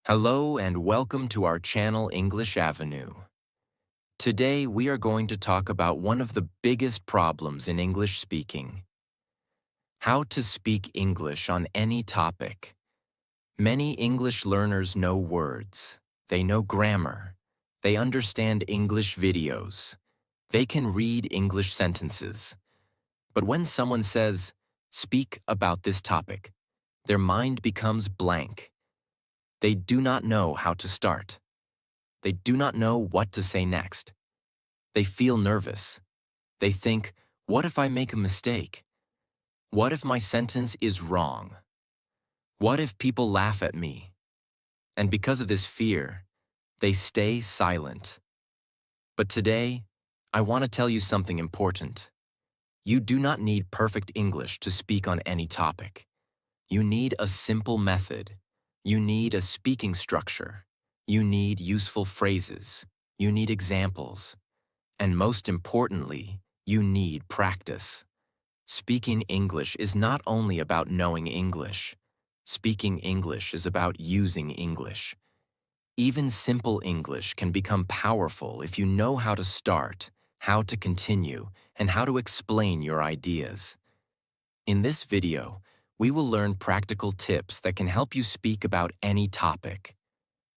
Hello and welcome to our channel English Avenue. Today we are going to talk about one of the biggest problems in English speaking: how to speak English on any topic. Many English learners know words, they know grammar, they understand English videos, they can read English sentences. But when someone says, "Speak about this topic," their mind becomes blank. They do not know how to start. They do not know what to say next. They feel nervous. They think, what if I make a mistake? What if my sentence is wrong? What if people laugh at me? And because of this fear, they stay silent. But today, I want to tell you something important. You do not need perfect English to speak on any topic. You need a simple method. You need a speaking structure. You need useful phrases. You need examples. And most importantly, you need practice. Speaking English is not only about knowing English. Speaking English is about using English. Even simple English can become powerful if you know how to start, how to continue, and how to explain your ideas. In this video, we will learn practical tips that can help you speak about any topic: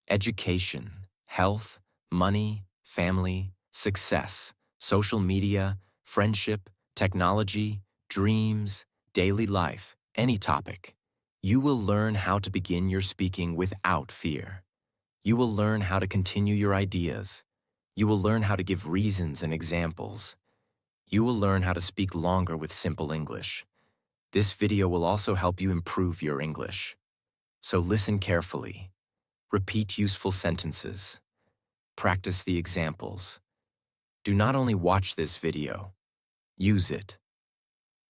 education, health, money, family, success, social media, friendship, technology, dreams, daily life, any topic. You will learn how to begin your speaking without fear. You will learn how to continue your ideas. You will learn how to give reasons and examples. You will learn how to speak longer with simple English. This video will also help you improve your English. So listen carefully. Repeat useful sentences. Practice the examples. Do not only watch this video, use it.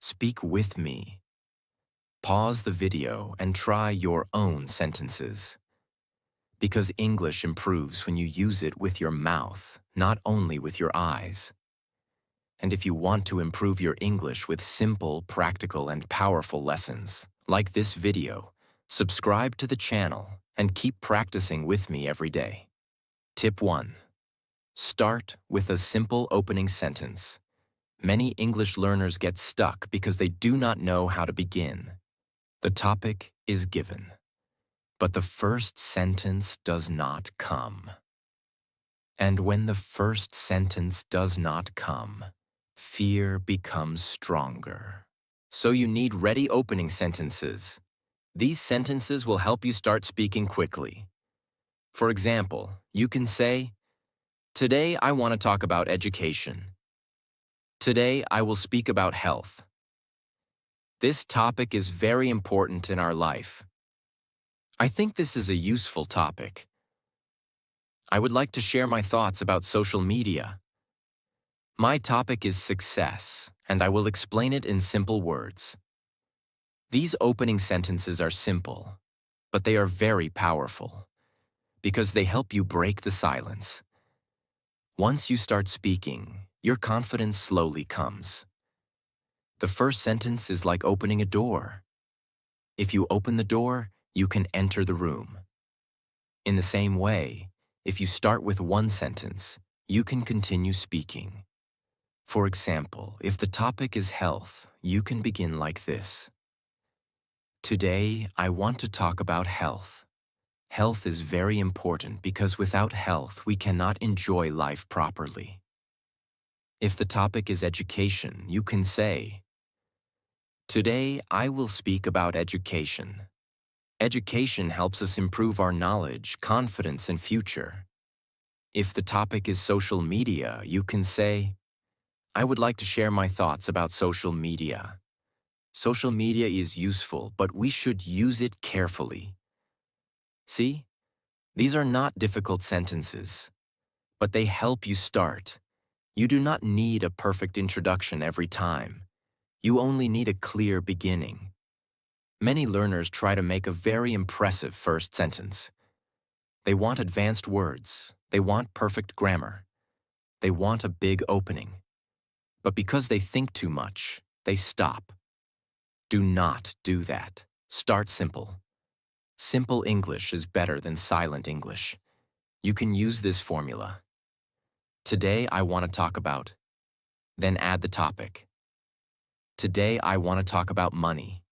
Speak with me. Pause the video and try your own sentences. Because English improves when you use it with your mouth, not only with your eyes. And if you want to improve your English with simple, practical, and powerful lessons, like this video, subscribe to the channel and keep practicing with me every day. Tip 1. Start with a simple opening sentence. Many English learners get stuck because they do not know how to begin. The topic is given, but the first sentence does not come. And when the first sentence does not come, fear becomes stronger. So you need ready opening sentences. These sentences will help you start speaking quickly. For example, you can say, "Today I want to talk about education." "Today I will speak about health." This topic is very important in our life. I think this is a useful topic. I would like to share my thoughts about social media. My topic is success, and I will explain it in simple words. These opening sentences are simple, but they are very powerful because they help you break the silence. Once you start speaking, your confidence slowly comes. The first sentence is like opening a door. If you open the door, you can enter the room. In the same way, if you start with one sentence, you can continue speaking. For example, if the topic is health, you can begin like this. "Today, I want to talk about health. Health is very important because without health, we cannot enjoy life properly." If the topic is education, you can say, "Today, I will speak about education. Education helps us improve our knowledge, confidence, and future." If the topic is social media, you can say, "I would like to share my thoughts about social media. Social media is useful, but we should use it carefully." See? These are not difficult sentences, but they help you start. You do not need a perfect introduction every time. You only need a clear beginning. Many learners try to make a very impressive first sentence. They want advanced words. They want perfect grammar. They want a big opening. But because they think too much, they stop. Do not do that. Start simple. Simple English is better than silent English. You can use this formula. Today I want to talk about, then add the topic. Today I want to talk about money.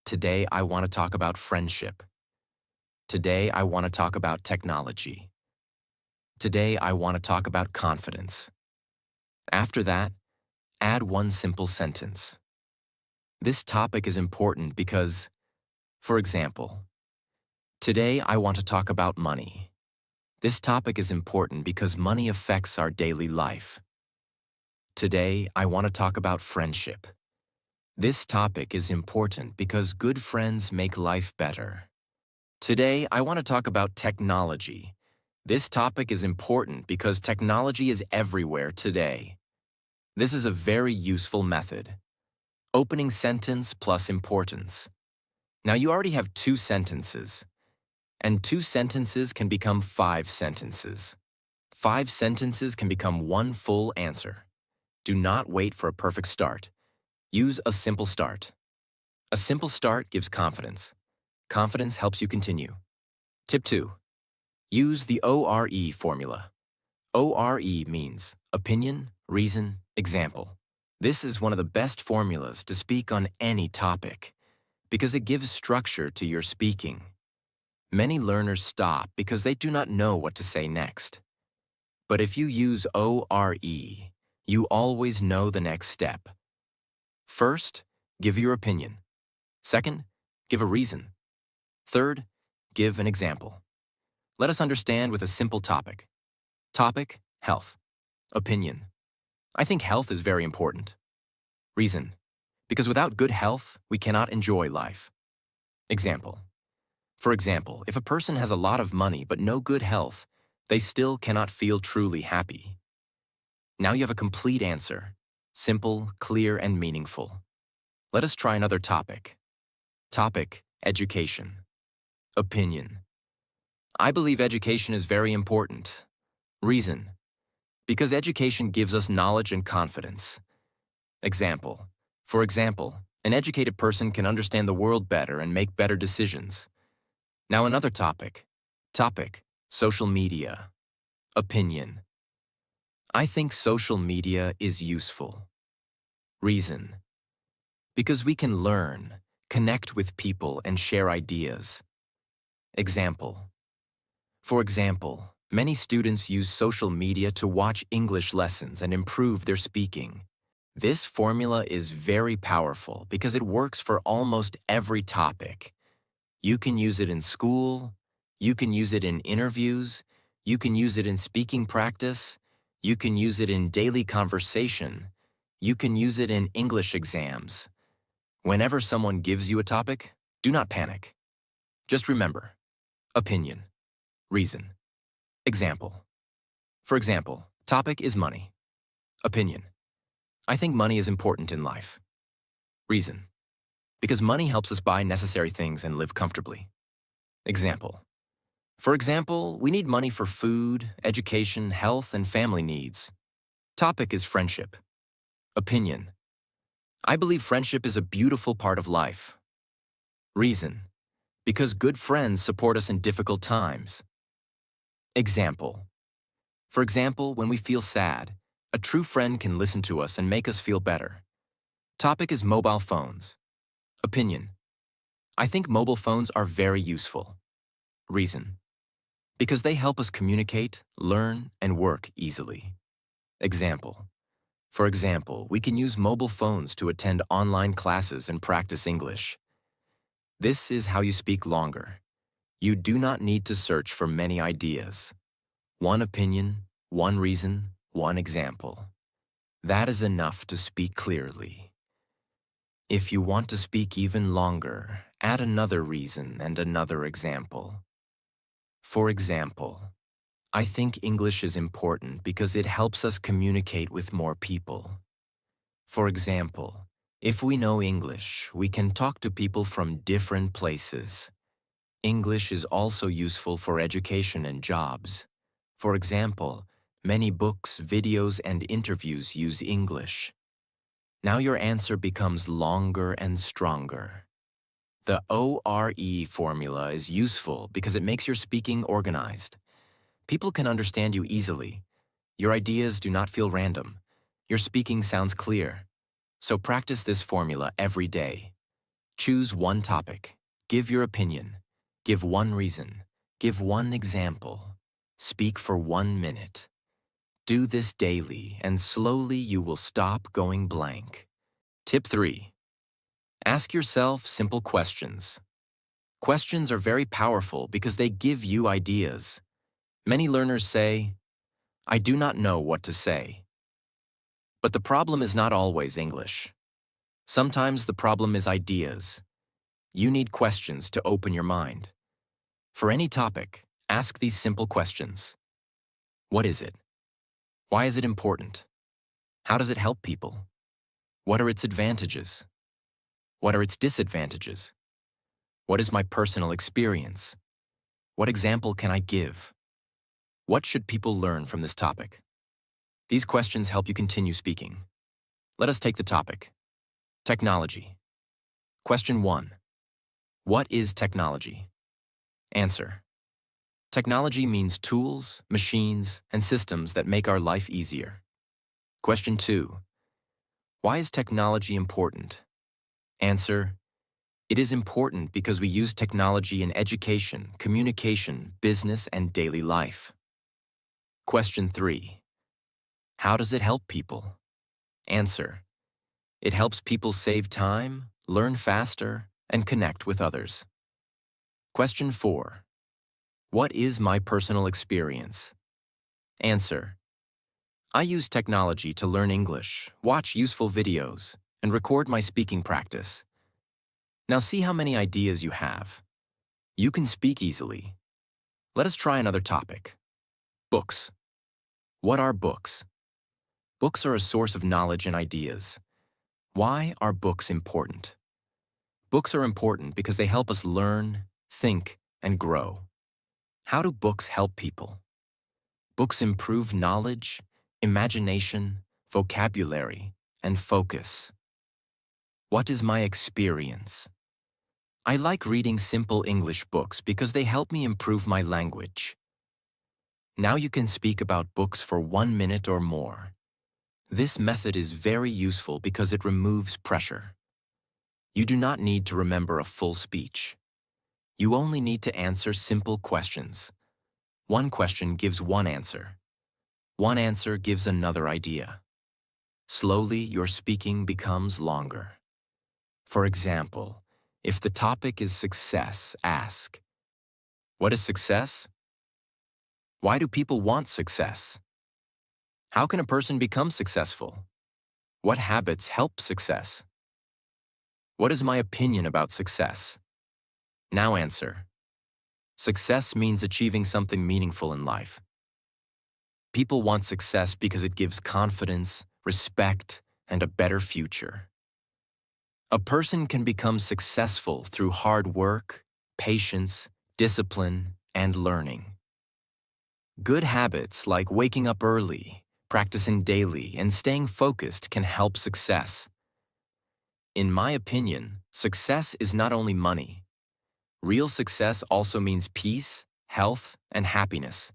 Today I want to talk about friendship. Today I want to talk about technology. Today I want to talk about confidence. After that, add one simple sentence. This topic is important because, for example, today I want to talk about money. This topic is important because money affects our daily life. Today I want to talk about friendship. This topic is important because good friends make life better. Today I want to talk about technology. This topic is important because technology is everywhere today. This is a very useful method. Opening sentence plus importance. Now you already have 2 sentences, and 2 sentences can become 5 sentences. 5 sentences can become 1 full answer. Do not wait for a perfect start. Use a simple start. A simple start gives confidence. Confidence helps you continue. Tip 2. Use the ORE formula. ORE means opinion, reason, example. This is one of the best formulas to speak on any topic because it gives structure to your speaking. Many learners stop because they do not know what to say next. But if you use ORE, you always know the next step. First, give your opinion. Second, give a reason. Third, give an example. Let us understand with a simple topic. Topic, health. Opinion. I think health is very important. Reason. Because without good health, we cannot enjoy life. Example. For example, if a person has a lot of money but no good health, they still cannot feel truly happy. Now you have a complete answer. Simple, clear, and meaningful. Let us try another topic. Topic, education. Opinion. I believe education is very important. Reason. Because education gives us knowledge and confidence. Example. For example, an educated person can understand the world better and make better decisions. Now another topic. Topic, social media. Opinion. I think social media is useful. Reason. Because we can learn, connect with people, and share ideas. Example. For example, many students use social media to watch English lessons and improve their speaking. This formula is very powerful because it works for almost every topic. You can use it in school, you can use it in interviews, you can use it in speaking practice, you can use it in daily conversation, you can use it in English exams. Whenever someone gives you a topic, do not panic. Just remember, opinion, reason, example. For example, topic is money. Opinion. I think money is important in life. Reason. Because money helps us buy necessary things and live comfortably. Example. For example, we need money for food, education, health, and family needs. Topic is friendship. Opinion. I believe friendship is a beautiful part of life. Reason. Because good friends support us in difficult times. Example. For example, when we feel sad, a true friend can listen to us and make us feel better. Topic is mobile phones. Opinion. I think mobile phones are very useful. Reason. Because they help us communicate, learn, and work easily. Example. For example, we can use mobile phones to attend online classes and practice English. This is how you speak longer. You do not need to search for many ideas. One opinion, one reason, one example. That is enough to speak clearly. If you want to speak even longer, add another reason and another example. For example, I think English is important because it helps us communicate with more people. For example, if we know English, we can talk to people from different places. English is also useful for education and jobs. For example, many books, videos, and interviews use English. Now your answer becomes longer and stronger. The ORE formula is useful because it makes your speaking organized. People can understand you easily. Your ideas do not feel random. Your speaking sounds clear. So practice this formula every day. Choose one topic. Give your opinion. Give one reason. Give one example. Speak for 1 minute. Do this daily, and slowly you will stop going blank. Tip 3. Ask yourself simple questions. Questions are very powerful because they give you ideas. Many learners say, "I do not know what to say." But the problem is not always English. Sometimes the problem is ideas. You need questions to open your mind. For any topic, ask these simple questions. What is it? Why is it important? How does it help people? What are its advantages? What are its disadvantages? What is my personal experience? What example can I give? What should people learn from this topic? These questions help you continue speaking. Let us take the topic. Technology. Question 1. What is technology? Answer. Technology means tools, machines, and systems that make our life easier. Question 2. Why is technology important? Answer. It is important because we use technology in education, communication, business, and daily life. Question 3. How does it help people? Answer. It helps people save time, learn faster, and connect with others. Question 4. What is my personal experience? Answer. I use technology to learn English, watch useful videos, and record my speaking practice. Now see how many ideas you have. You can speak easily. Let us try another topic. Books. What are books? Books are a source of knowledge and ideas. Why are books important? Books are important because they help us learn, think, and grow. How do books help people? Books improve knowledge, imagination, vocabulary, and focus. What is my experience? I like reading simple English books because they help me improve my language. Now you can speak about books for 1 minute or more. This method is very useful because it removes pressure. You do not need to remember a full speech. You only need to answer simple questions. One question gives one answer. One answer gives another idea. Slowly, your speaking becomes longer. For example, if the topic is success, ask, what is success? Why do people want success? How can a person become successful? What habits help success? What is my opinion about success? Now answer. Success means achieving something meaningful in life. People want success because it gives confidence, respect, and a better future. A person can become successful through hard work, patience, discipline, and learning. Good habits like waking up early, practicing daily, and staying focused can help success. In my opinion, success is not only money. Real success also means peace, health, and happiness.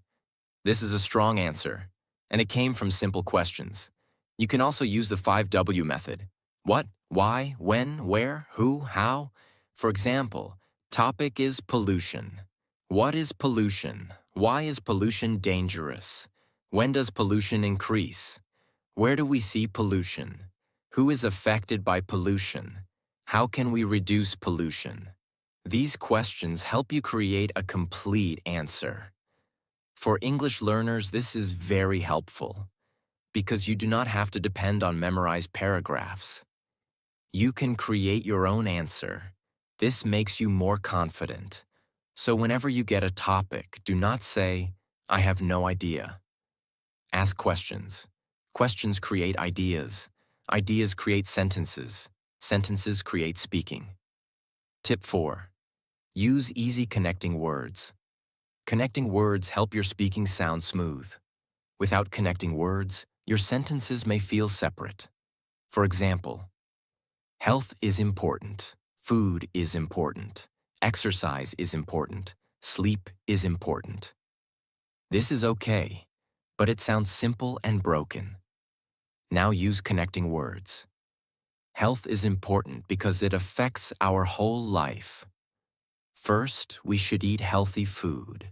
This is a strong answer, and it came from simple questions. You can also use the 5W method. What, why, when, where, who, how. For example, topic is pollution. What is pollution? Why is pollution dangerous? When does pollution increase? Where do we see pollution? Who is affected by pollution? How can we reduce pollution? These questions help you create a complete answer. For English learners, this is very helpful because you do not have to depend on memorized paragraphs. You can create your own answer. This makes you more confident. So whenever you get a topic, do not say, "I have no idea." Ask questions. Questions create ideas. Ideas create sentences. Sentences create speaking. Tip 4. Use easy connecting words. Connecting words help your speaking sound smooth. Without connecting words, your sentences may feel separate. For example, health is important. Food is important. Exercise is important. Sleep is important. This is okay, but it sounds simple and broken. Now use connecting words. Health is important because it affects our whole life. First, we should eat healthy food.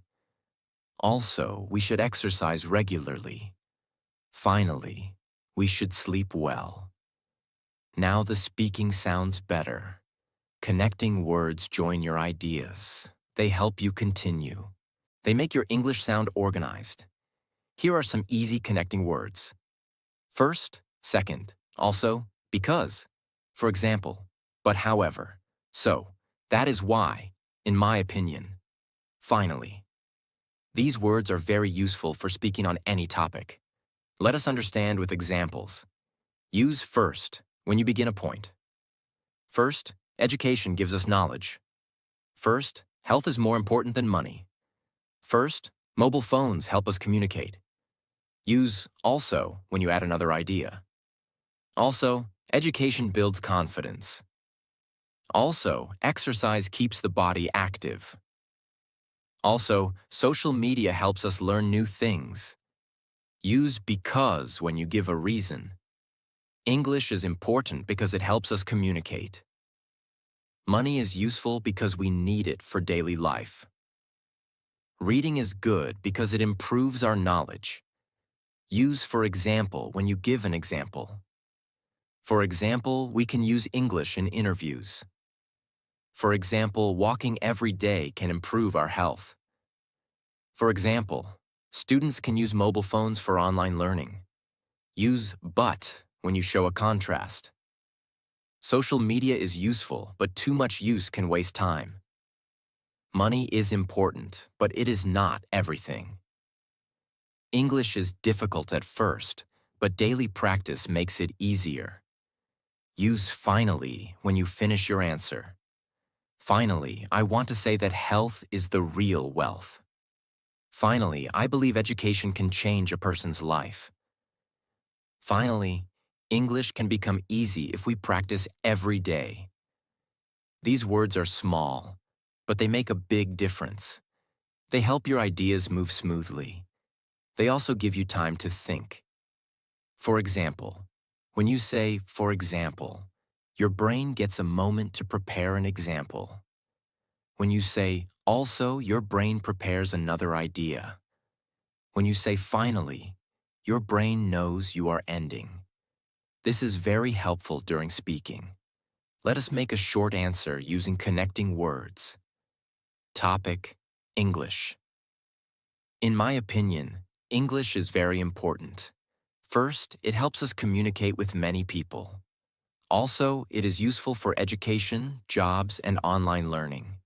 Also, we should exercise regularly. Finally, we should sleep well. Now the speaking sounds better. Connecting words join your ideas. They help you continue. They make your English sound organized. Here are some easy connecting words. First, second, also, because. For example, but however, so, that is why, in my opinion. Finally. These words are very useful for speaking on any topic. Let us understand with examples. Use first when you begin a point. First, education gives us knowledge. First, health is more important than money. First, mobile phones help us communicate. Use also when you add another idea. Also, education builds confidence. Also, exercise keeps the body active. Also, social media helps us learn new things. Use because when you give a reason. English is important because it helps us communicate. Money is useful because we need it for daily life. Reading is good because it improves our knowledge. Use for example when you give an example. For example, we can use English in interviews. For example, walking every day can improve our health. For example, students can use mobile phones for online learning. Use but when you show a contrast. Social media is useful, but too much use can waste time. Money is important, but it is not everything. English is difficult at first, but daily practice makes it easier. Use finally when you finish your answer. Finally, I want to say that health is the real wealth. Finally, I believe education can change a person's life. Finally, English can become easy if we practice every day. These words are small, but they make a big difference. They help your ideas move smoothly. They also give you time to think. For example, when you say, for example, your brain gets a moment to prepare an example. When you say, also, your brain prepares another idea. When you say, finally, your brain knows you are ending. This is very helpful during speaking. Let us make a short answer using connecting words. Topic: English. In my opinion, English is very important. First, it helps us communicate with many people. Also, it is useful for education, jobs, and online learning.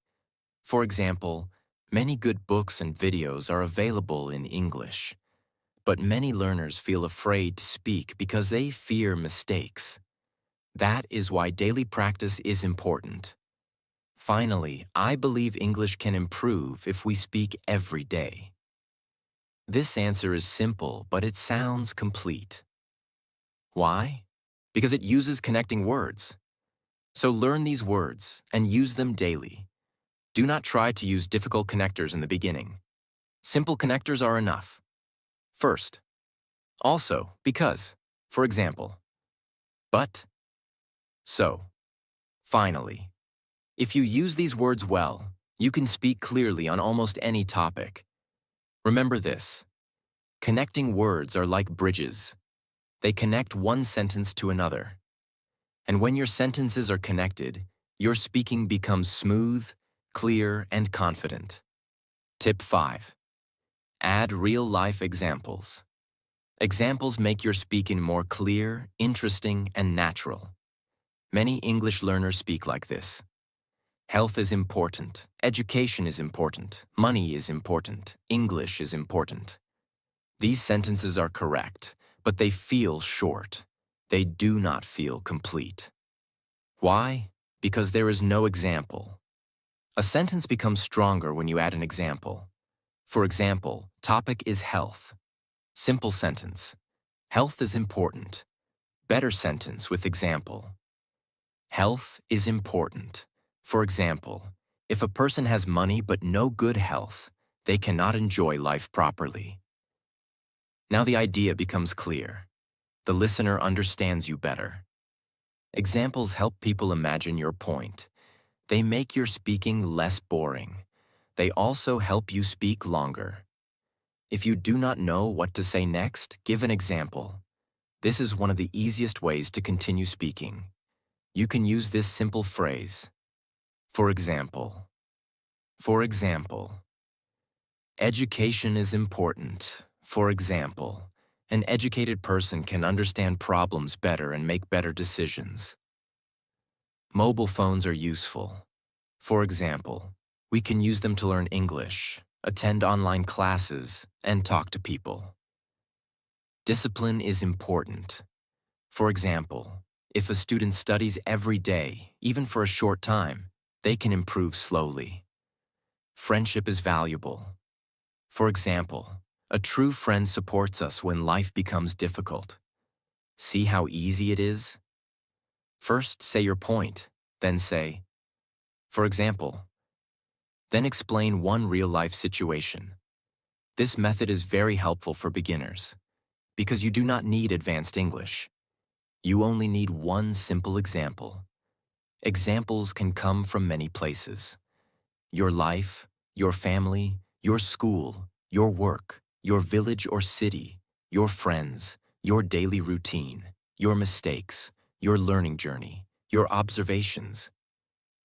For example, many good books and videos are available in English. But many learners feel afraid to speak because they fear mistakes. That is why daily practice is important. Finally, I believe English can improve if we speak every day. This answer is simple, but it sounds complete. Why? Because it uses connecting words. So learn these words and use them daily. Do not try to use difficult connectors in the beginning. Simple connectors are enough. First, also, because, for example, but, so, finally. If you use these words well, you can speak clearly on almost any topic. Remember this: connecting words are like bridges. They connect one sentence to another. And when your sentences are connected, your speaking becomes smooth, clear, and confident. Tip 5. Add real-life examples. Examples make your speaking more clear, interesting, and natural. Many English learners speak like this. Health is important, education is important, money is important, English is important. These sentences are correct, but they feel short. They do not feel complete. Why? Because there is no example. A sentence becomes stronger when you add an example. For example, topic is health. Simple sentence. Health is important. Better sentence with example. Health is important. For example, if a person has money but no good health, they cannot enjoy life properly. Now the idea becomes clear. The listener understands you better. Examples help people imagine your point. They make your speaking less boring. They also help you speak longer. If you do not know what to say next, give an example. This is one of the easiest ways to continue speaking. You can use this simple phrase. For example. For example. Education is important. For example, an educated person can understand problems better and make better decisions. Mobile phones are useful. For example, we can use them to learn English, attend online classes, and talk to people. Discipline is important. For example, if a student studies every day, even for a short time, they can improve slowly. Friendship is valuable. For example, a true friend supports us when life becomes difficult. See how easy it is? First, say your point, then say, for example. Then explain one real-life situation. This method is very helpful for beginners because you do not need advanced English. You only need one simple example. Examples can come from many places. Your life, your family, your school, your work, your village or city, your friends, your daily routine, your mistakes, your learning journey, your observations.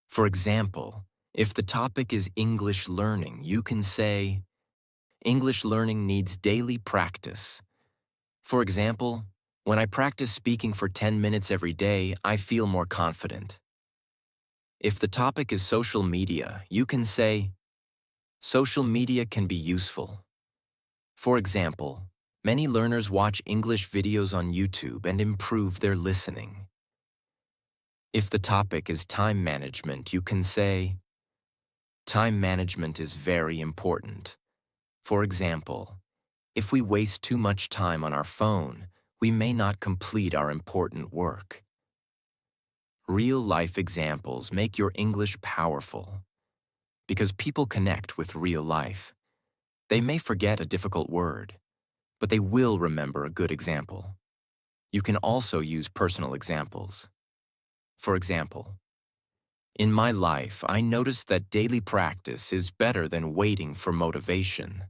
For example, if the topic is English learning, you can say, English learning needs daily practice. For example, when I practice speaking for 10 minutes every day, I feel more confident. If the topic is social media, you can say, social media can be useful. For example, many learners watch English videos on YouTube and improve their listening. If the topic is time management, you can say, time management is very important. For example, if we waste too much time on our phone, we may not complete our important work. Real-life examples make your English powerful because people connect with real life. They may forget a difficult word, but they will remember a good example. You can also use personal examples. For example, in my life, I noticed that daily practice is better than waiting for motivation.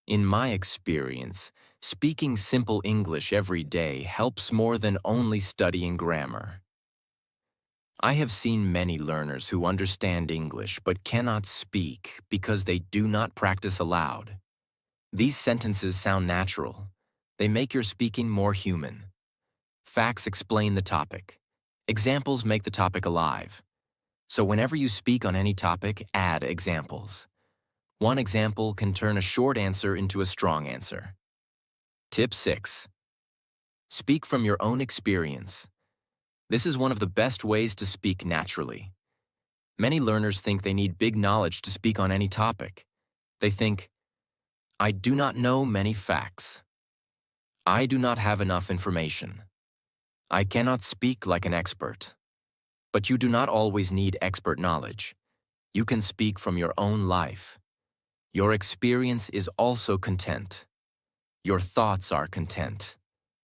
In my experience, speaking simple English every day helps more than only studying grammar. I have seen many learners who understand English but cannot speak because they do not practice aloud. These sentences sound natural. They make your speaking more human. Facts explain the topic. Examples make the topic alive. So whenever you speak on any topic, add examples. One example can turn a short answer into a strong answer. Tip 6. Speak from your own experience. This is one of the best ways to speak naturally. Many learners think they need big knowledge to speak on any topic. They think, I do not know many facts. I do not have enough information. I cannot speak like an expert. But you do not always need expert knowledge. You can speak from your own life. Your experience is also content. Your thoughts are content.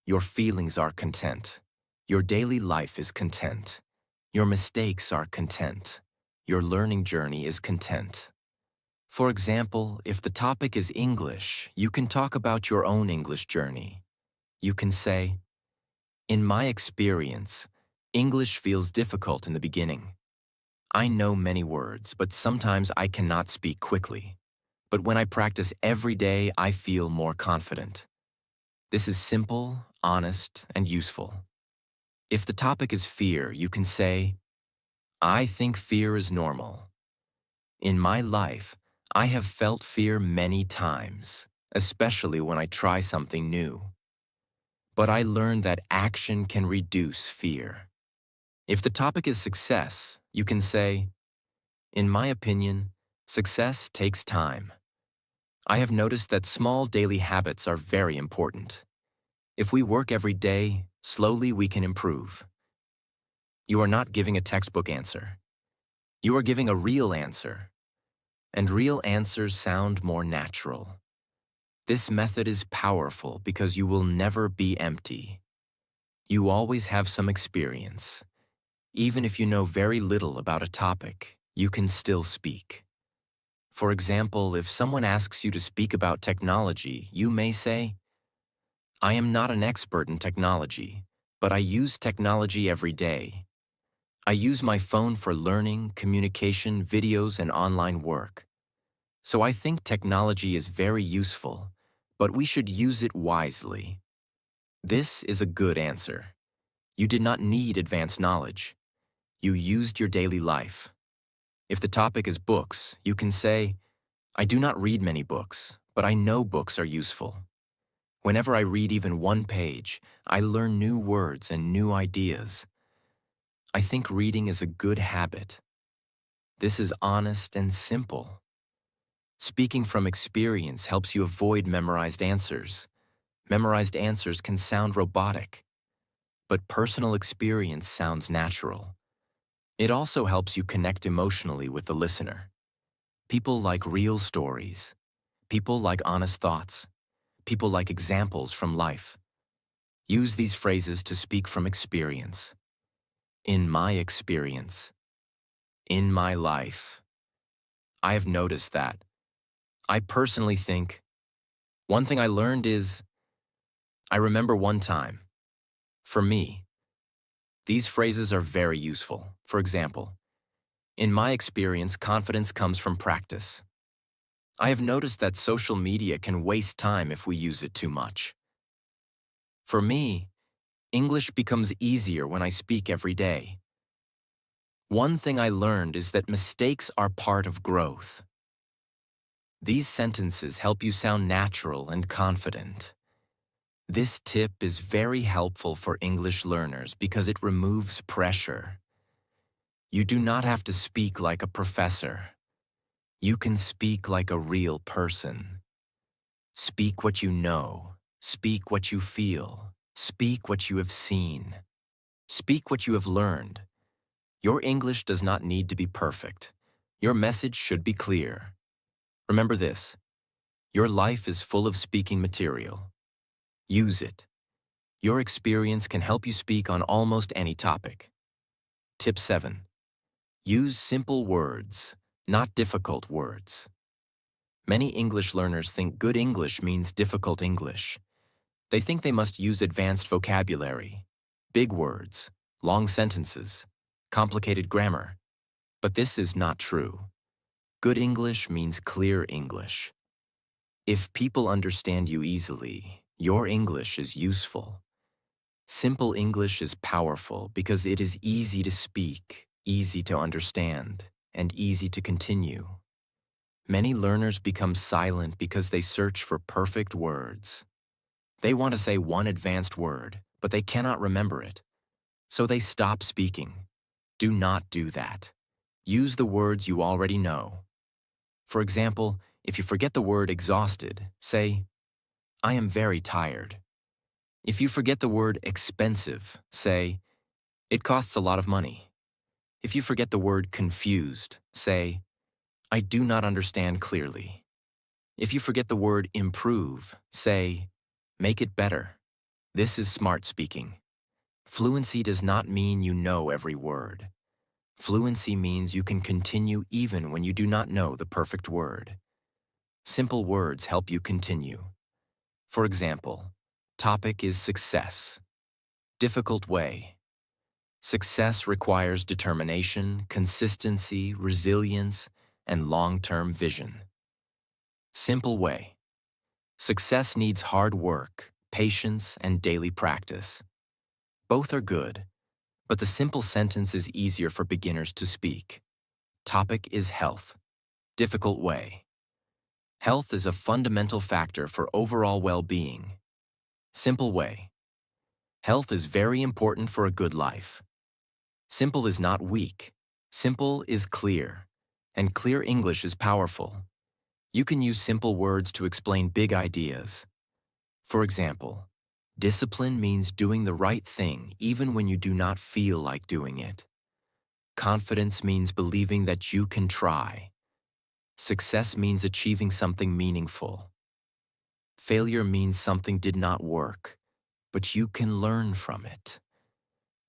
Your feelings are content. Your daily life is content. Your mistakes are content. Your learning journey is content. For example, if the topic is English, you can talk about your own English journey. You can say, in my experience, English feels difficult in the beginning. I know many words, but sometimes I cannot speak quickly. But when I practice every day, I feel more confident. This is simple, honest, and useful. If the topic is fear, you can say, I think fear is normal. In my life, I have felt fear many times, especially when I try something new. But I learned that action can reduce fear. If the topic is success, you can say, in my opinion, success takes time. I have noticed that small daily habits are very important. If we work every day, slowly we can improve. You are not giving a textbook answer. You are giving a real answer, and real answers sound more natural. This method is powerful because you will never be empty. You always have some experience. Even if you know very little about a topic, you can still speak. For example, if someone asks you to speak about technology, you may say, I am not an expert in technology, but I use technology every day. I use my phone for learning, communication, videos, and online work. So I think technology is very useful, but we should use it wisely. This is a good answer. You did not need advanced knowledge. You used your daily life. If the topic is books, you can say, I do not read many books, but I know books are useful. Whenever I read even one page, I learn new words and new ideas. I think reading is a good habit. This is honest and simple. Speaking from experience helps you avoid memorized answers. Memorized answers can sound robotic, but personal experience sounds natural. It also helps you connect emotionally with the listener. People like real stories. People like honest thoughts. People like examples from life. Use these phrases to speak from experience. In my experience. In my life. I have noticed that. I personally think, one thing I learned is, I remember one time. For me, these phrases are very useful. For example, in my experience, confidence comes from practice. I have noticed that social media can waste time if we use it too much. For me, English becomes easier when I speak every day. One thing I learned is that mistakes are part of growth. These sentences help you sound natural and confident. This tip is very helpful for English learners because it removes pressure. You do not have to speak like a professor. You can speak like a real person. Speak what you know. Speak what you feel. Speak what you have seen. Speak what you have learned. Your English does not need to be perfect. Your message should be clear. Remember this: your life is full of speaking material. Use it. Your experience can help you speak on almost any topic. Tip 7. Use simple words, not difficult words. Many English learners think good English means difficult English. They think they must use advanced vocabulary, big words, long sentences, complicated grammar. But this is not true. Good English means clear English. If people understand you easily, your English is useful. Simple English is powerful because it is easy to speak, easy to understand, and easy to continue. Many learners become silent because they search for perfect words. They want to say one advanced word, but they cannot remember it. So they stop speaking. Do not do that. Use the words you already know. For example, if you forget the word exhausted, say, I am very tired. If you forget the word expensive, say, it costs a lot of money. If you forget the word confused, say, I do not understand clearly. If you forget the word improve, say, make it better. This is smart speaking. Fluency does not mean you know every word. Fluency means you can continue even when you do not know the perfect word. Simple words help you continue. For example, topic is success. Difficult way. Success requires determination, consistency, resilience, and long-term vision. Simple way. Success needs hard work, patience, and daily practice. Both are good, but the simple sentence is easier for beginners to speak. Topic is health. Difficult way. Health is a fundamental factor for overall well-being. Simple way. Health is very important for a good life. Simple is not weak. Simple is clear, and clear English is powerful. You can use simple words to explain big ideas. For example, discipline means doing the right thing even when you do not feel like doing it. Confidence means believing that you can try. Success means achieving something meaningful. Failure means something did not work, but you can learn from it.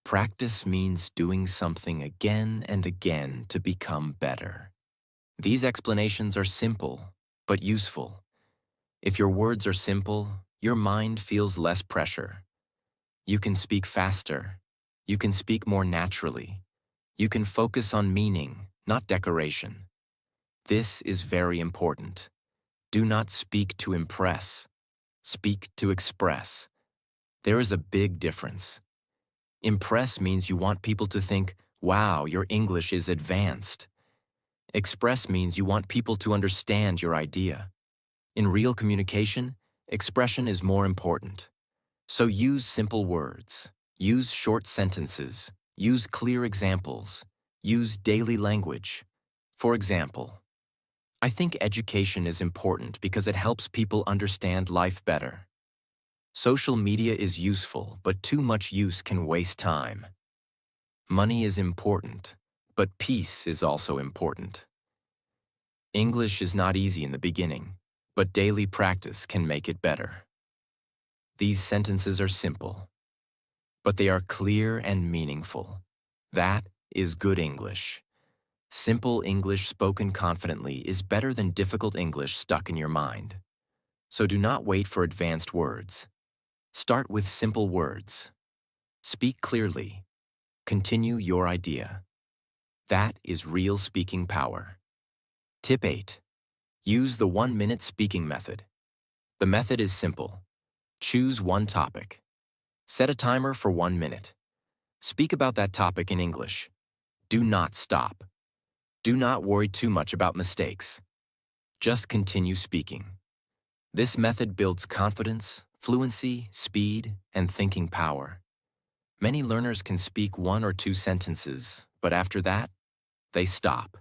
Practice means doing something again and again to become better. These explanations are simple, but useful. If your words are simple, your mind feels less pressure. You can speak faster. You can speak more naturally. You can focus on meaning, not decoration. This is very important. Do not speak to impress. Speak to express. There is a big difference. Impress means you want people to think, wow, your English is advanced. Express means you want people to understand your idea. In real communication, expression is more important. So use simple words. Use short sentences. Use clear examples. Use daily language. For example, I think education is important because it helps people understand life better. Social media is useful, but too much use can waste time. Money is important, but peace is also important. English is not easy in the beginning, but daily practice can make it better. These sentences are simple, but they are clear and meaningful. That is good English. Simple English spoken confidently is better than difficult English stuck in your mind. So do not wait for advanced words. Start with simple words. Speak clearly. Continue your idea. That is real speaking power. Tip 8. Use the 1-minute speaking method. The method is simple. Choose one topic. Set a timer for 1 minute. Speak about that topic in English. Do not stop. Do not worry too much about mistakes. Just continue speaking. This method builds confidence, fluency, speed, and thinking power. Many learners can speak 1 or 2 sentences, but after that, they stop.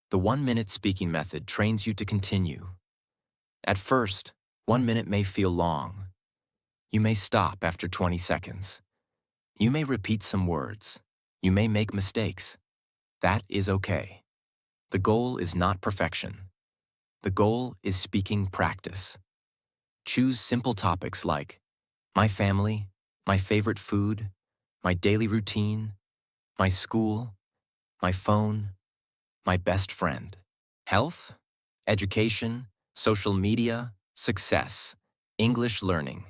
The 1-minute speaking method trains you to continue. At first, 1 minute may feel long. You may stop after 20 seconds. You may repeat some words. You may make mistakes. That is okay. The goal is not perfection. The goal is speaking practice. Choose simple topics like my family, my favorite food, my daily routine, my school, my phone, my best friend. Health, education, social media, success, English learning.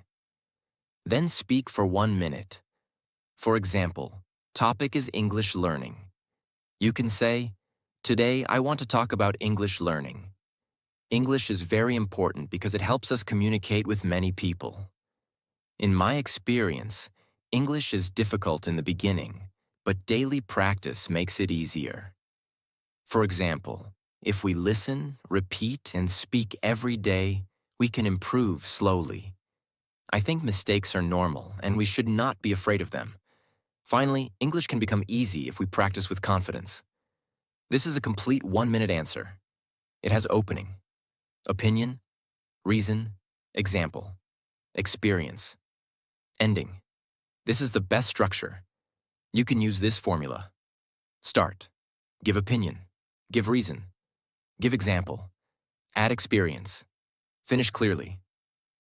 Then speak for 1 minute. For example, topic is English learning. You can say, today I want to talk about English learning. English is very important because it helps us communicate with many people. In my experience, English is difficult in the beginning, but daily practice makes it easier. For example, if we listen, repeat, and speak every day, we can improve slowly. I think mistakes are normal, and we should not be afraid of them. Finally, English can become easy if we practice with confidence. This is a complete 1-minute answer. It has opening, opinion, reason, example, experience, ending. This is the best structure. You can use this formula. Start. Give opinion. Give reason. Give example. Add experience. Finish clearly.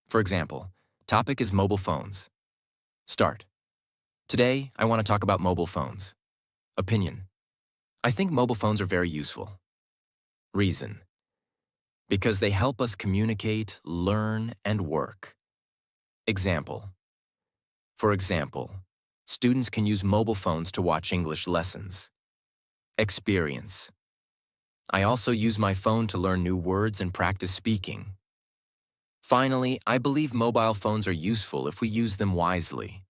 For example, topic is mobile phones. Start. Today, I want to talk about mobile phones. Opinion. I think mobile phones are very useful. Reason. Because they help us communicate, learn, and work. Example. For example, students can use mobile phones to watch English lessons. Experience. I also use my phone to learn new words and practice speaking. Finally, I believe mobile phones are useful if we use them wisely.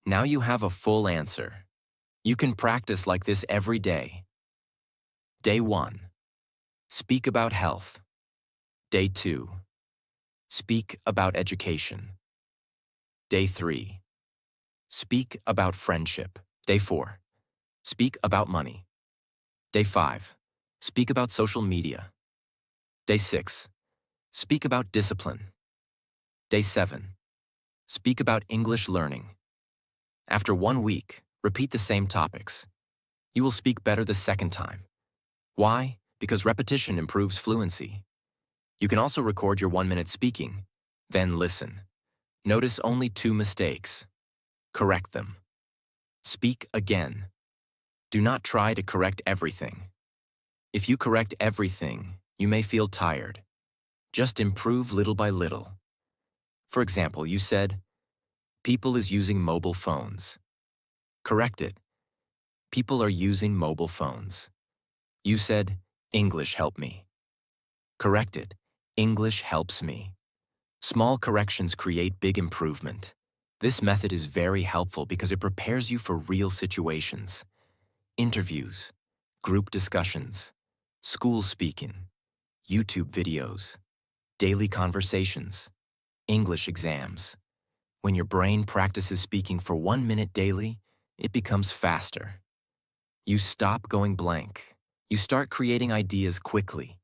Now you have a full answer. You can practice like this every day. Day 1. Speak about health. Day 2. Speak about education. Day 3. Speak about friendship. Day 4. Speak about money. Day 5. Speak about social media. Day 6. Speak about discipline. Day 7. Speak about English learning. After 1 week, repeat the same topics. You will speak better the second time. Why? Because repetition improves fluency. You can also record your 1-minute speaking. Then listen. Notice only 2 mistakes. Correct them. Speak again. Do not try to correct everything. If you correct everything, you may feel tired. Just improve little by little. For example, you said, people is using mobile phones. Correct it. People are using mobile phones. You said, English help me. Correct it. English helps me. Small corrections create big improvement. This method is very helpful because it prepares you for real situations. Interviews, group discussions, school speaking, YouTube videos, daily conversations, English exams. When your brain practices speaking for 1 minute daily, it becomes faster. You stop going blank. You start creating ideas quickly.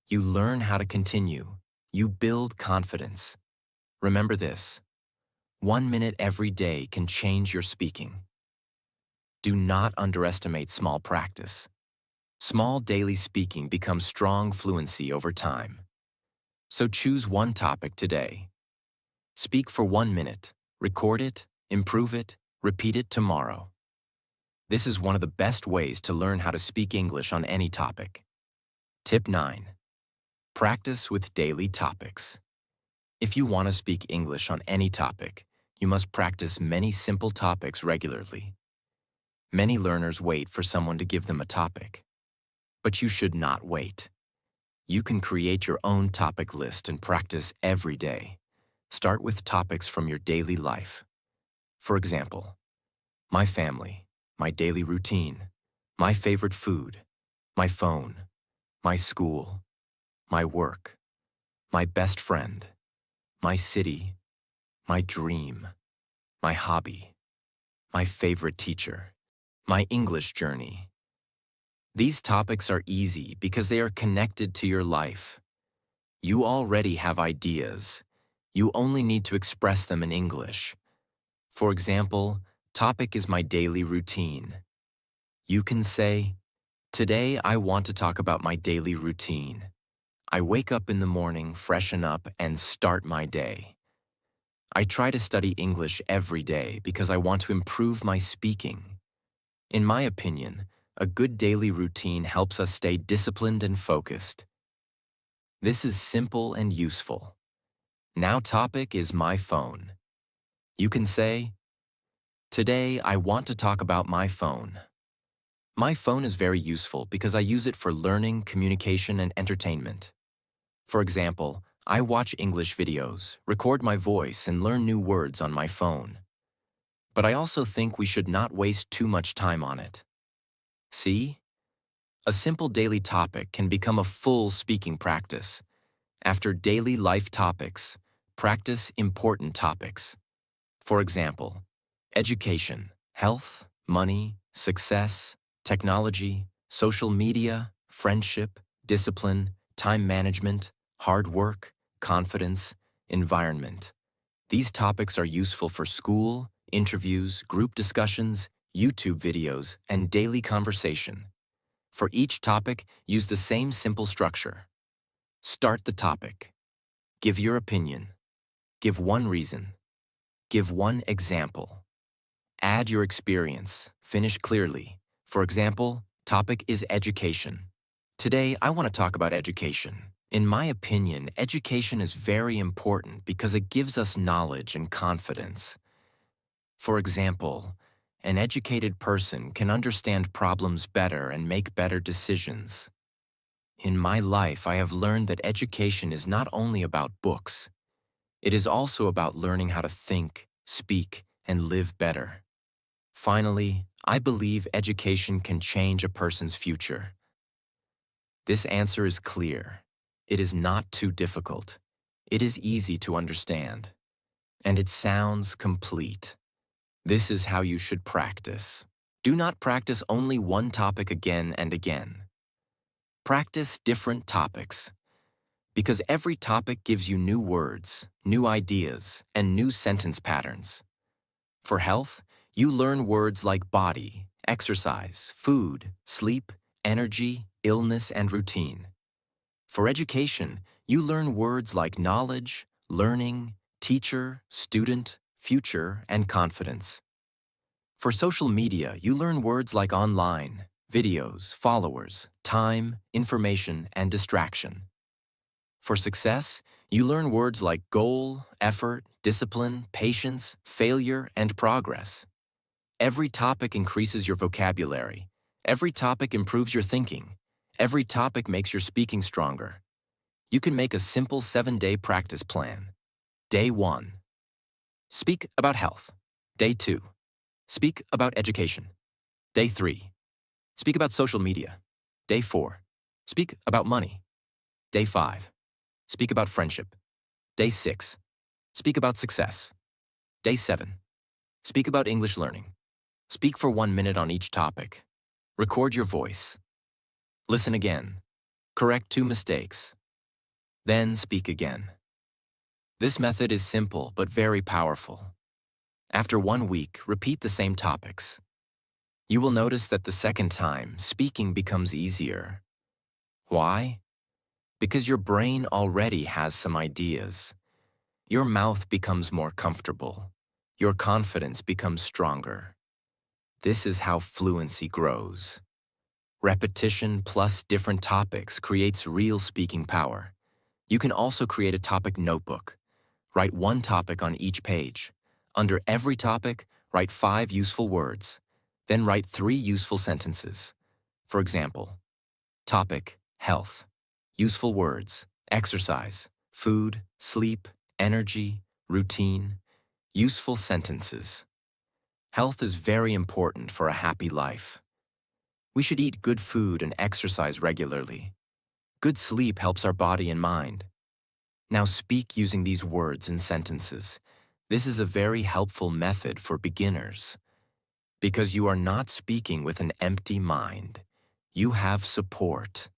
You learn how to continue. You build confidence. Remember this: 1 minute every day can change your speaking. Do not underestimate small practice. Small daily speaking becomes strong fluency over time. So choose one topic today. Speak for 1 minute, record it, improve it, repeat it tomorrow. This is one of the best ways to learn how to speak English on any topic. Tip 9. Practice with daily topics. If you want to speak English on any topic, you must practice many simple topics regularly. Many learners wait for someone to give them a topic. But you should not wait. You can create your own topic list and practice every day. Start with topics from your daily life. For example, my family, my daily routine, my favorite food, my phone, my school, my work, my best friend, my city, my dream, my hobby, my favorite teacher, my English journey. These topics are easy because they are connected to your life. You already have ideas. You only need to express them in English. For example, topic is my daily routine. You can say, today I want to talk about my daily routine. I wake up in the morning, freshen up, and start my day. I try to study English every day because I want to improve my speaking. In my opinion, a good daily routine helps us stay disciplined and focused. This is simple and useful. Now topic is my phone. You can say, today I want to talk about my phone. My phone is very useful because I use it for learning, communication, and entertainment. For example, I watch English videos, record my voice, and learn new words on my phone. But I also think we should not waste too much time on it. See? A simple daily topic can become a full speaking practice. After daily life topics, practice important topics. For example, education, health, money, success, technology, social media, friendship, discipline, time management, hard work, confidence, environment. These topics are useful for school, interviews, group discussions, YouTube videos, and daily conversation. For each topic, use the same simple structure. Start the topic. Give your opinion. Give one reason. Give one example. Add your experience. Finish clearly. For example, topic is education. Today, I want to talk about education. In my opinion, education is very important because it gives us knowledge and confidence. For example, an educated person can understand problems better and make better decisions. In my life, I have learned that education is not only about books. It is also about learning how to think, speak, and live better. Finally, I believe education can change a person's future. This answer is clear. It is not too difficult. It is easy to understand. And it sounds complete. This is how you should practice. Do not practice only one topic again and again. Practice different topics, because every topic gives you new words, new ideas, and new sentence patterns. For health, you learn words like body, exercise, food, sleep, energy, illness, and routine. For education, you learn words like knowledge, learning, teacher, student, future, and confidence. For social media, you learn words like online, videos, followers, time, information, and distraction. For success, you learn words like goal, effort, discipline, patience, failure, and progress. Every topic increases your vocabulary. Every topic improves your thinking. Every topic makes your speaking stronger. You can make a simple 7-day practice plan. Day 1. Speak about health. Day 2. Speak about education. Day 3. Speak about social media. Day 4. Speak about money. Day 5. Speak about friendship. Day 6. Speak about success. Day 7. Speak about English learning. Speak for 1 minute on each topic. Record your voice. Listen again. Correct 2 mistakes. Then speak again. This method is simple but very powerful. After 1 week, repeat the same topics. You will notice that the second time, speaking becomes easier. Why? Because your brain already has some ideas. Your mouth becomes more comfortable. Your confidence becomes stronger. This is how fluency grows. Repetition plus different topics creates real speaking power. You can also create a topic notebook. Write 1 topic on each page. Under every topic, write 5 useful words. Then write 3 useful sentences. For example, topic, health. Useful words, exercise, food, sleep, energy, routine. Useful sentences. Health is very important for a happy life. We should eat good food and exercise regularly. Good sleep helps our body and mind. Now speak using these words and sentences. This is a very helpful method for beginners. Because you are not speaking with an empty mind. You have support.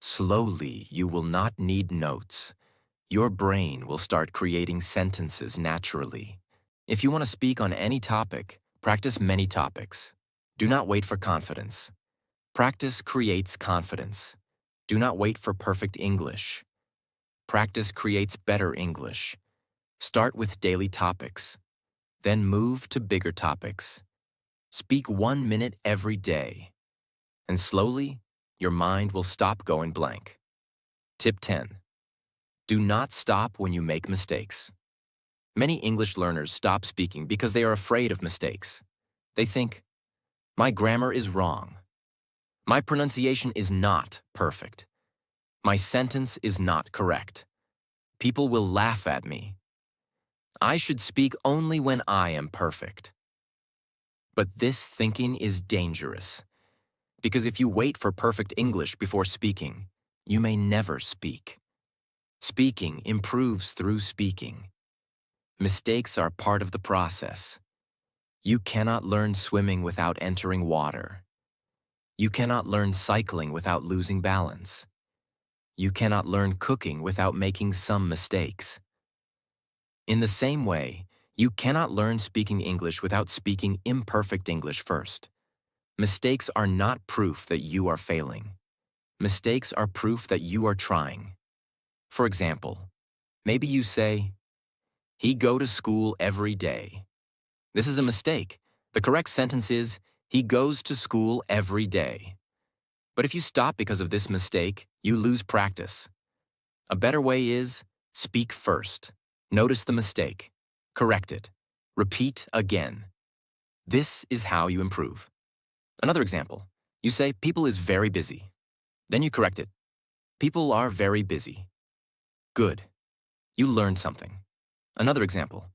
Slowly, you will not need notes. Your brain will start creating sentences naturally. If you want to speak on any topic, practice many topics. Do not wait for confidence. Practice creates confidence. Do not wait for perfect English. Practice creates better English. Start with daily topics. Then move to bigger topics. Speak 1 minute every day. And slowly, your mind will stop going blank. Tip 10. Do not stop when you make mistakes. Many English learners stop speaking because they are afraid of mistakes. They think, my grammar is wrong. My pronunciation is not perfect. My sentence is not correct. People will laugh at me. I should speak only when I am perfect. But this thinking is dangerous, because if you wait for perfect English before speaking, you may never speak. Speaking improves through speaking. Mistakes are part of the process. You cannot learn swimming without entering water. You cannot learn cycling without losing balance. You cannot learn cooking without making some mistakes. In the same way, you cannot learn speaking English without speaking imperfect English first. Mistakes are not proof that you are failing. Mistakes are proof that you are trying. For example, maybe you say, he go to school every day. This is a mistake. The correct sentence is, he goes to school every day. But if you stop because of this mistake, you lose practice. A better way is, speak first. Notice the mistake. Correct it. Repeat again. This is how you improve. Another example. You say, people is very busy. Then you correct it. People are very busy. Good. You learned something. Another example.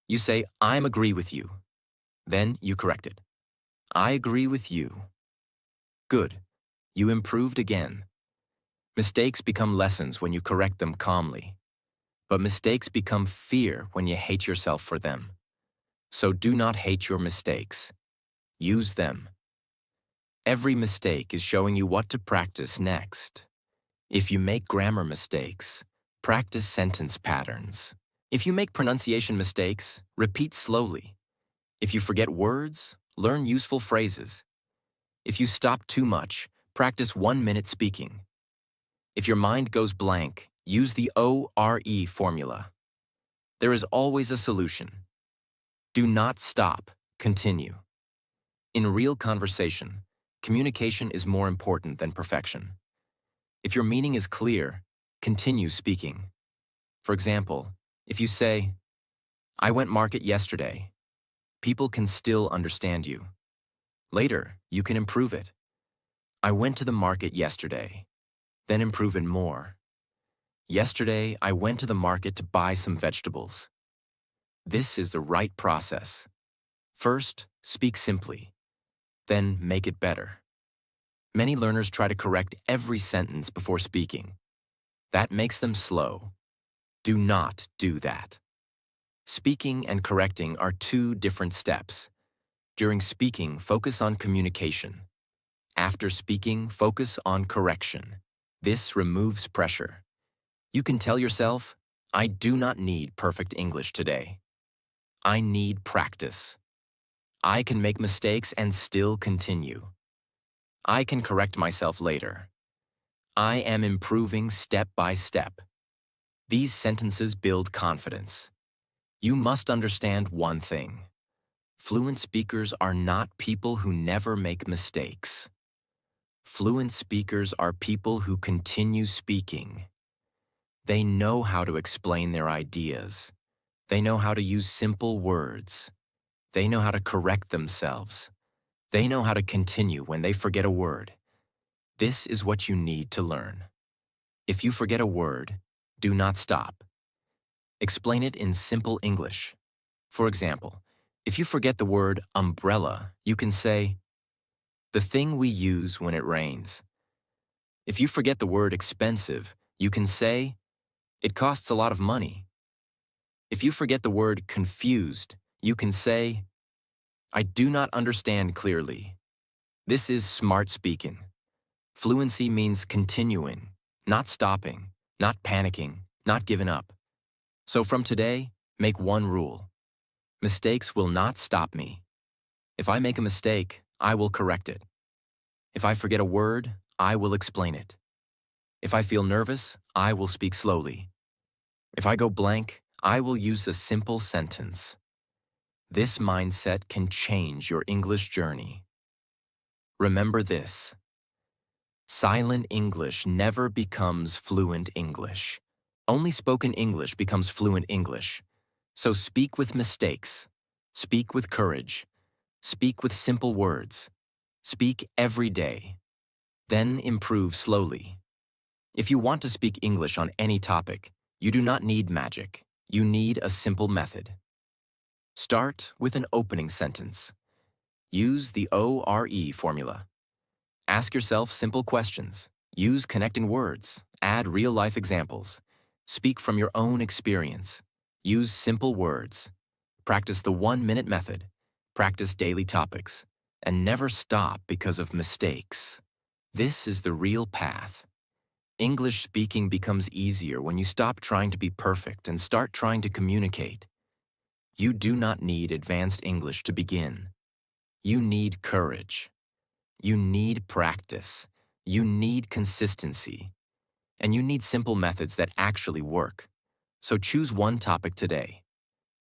You say, I agree with you. Then you correct it. I agree with you. Good. You improved again. Mistakes become lessons when you correct them calmly. But mistakes become fear when you hate yourself for them. So do not hate your mistakes. Use them. Every mistake is showing you what to practice next. If you make grammar mistakes, practice sentence patterns. If you make pronunciation mistakes, repeat slowly. If you forget words, learn useful phrases. If you stop too much, practice 1 minute speaking. If your mind goes blank, use the ORE formula. There is always a solution. Do not stop, continue. In real conversation, communication is more important than perfection. If your meaning is clear, continue speaking. For example, if you say, "I went market yesterday," people can still understand you. Later, you can improve it. "I went to the market yesterday." Then improve it more. "Yesterday, I went to the market to buy some vegetables." This is the right process. First, speak simply. Then make it better. Many learners try to correct every sentence before speaking. That makes them slow. Do not do that. Speaking and correcting are two different steps. During speaking, focus on communication. After speaking, focus on correction. This removes pressure. You can tell yourself, "I do not need perfect English today. I need practice. I can make mistakes and still continue. I can correct myself later. I am improving step by step." These sentences build confidence. You must understand one thing. Fluent speakers are not people who never make mistakes. Fluent speakers are people who continue speaking. They know how to explain their ideas. They know how to use simple words. They know how to correct themselves. They know how to continue when they forget a word. This is what you need to learn. If you forget a word, do not stop. Explain it in simple English. For example, if you forget the word umbrella, you can say, "the thing we use when it rains." If you forget the word expensive, you can say, "it costs a lot of money." If you forget the word confused, you can say, "I do not understand clearly." This is smart speaking. Fluency means continuing, not stopping, not panicking, not giving up. So from today, make one rule. Mistakes will not stop me. If I make a mistake, I will correct it. If I forget a word, I will explain it. If I feel nervous, I will speak slowly. If I go blank, I will use a simple sentence. This mindset can change your English journey. Remember this. Silent English never becomes fluent English. Only spoken English becomes fluent English. So speak with mistakes. Speak with courage. Speak with simple words. Speak every day. Then improve slowly. If you want to speak English on any topic, you do not need magic. You need a simple method. Start with an opening sentence. Use the ORE formula. Ask yourself simple questions. Use connecting words. Add real-life examples. Speak from your own experience. Use simple words. Practice the 1-minute method. Practice daily topics. And never stop because of mistakes. This is the real path. English speaking becomes easier when you stop trying to be perfect and start trying to communicate. You do not need advanced English to begin. You need courage. You need practice. You need consistency. And you need simple methods that actually work. So choose one topic today.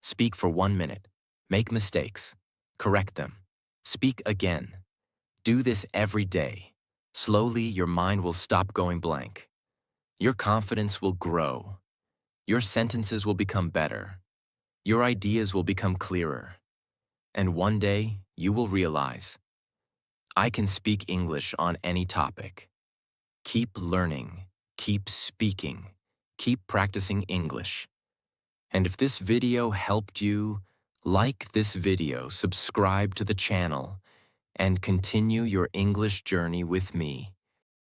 Speak for 1 minute. Make mistakes. Correct them. Speak again. Do this every day. Slowly, your mind will stop going blank. Your confidence will grow. Your sentences will become better. Your ideas will become clearer. And one day, you will realize, I can speak English on any topic. Keep learning. Keep speaking. Keep practicing English. And if this video helped you, like this video, subscribe to the channel, and continue your English journey with me.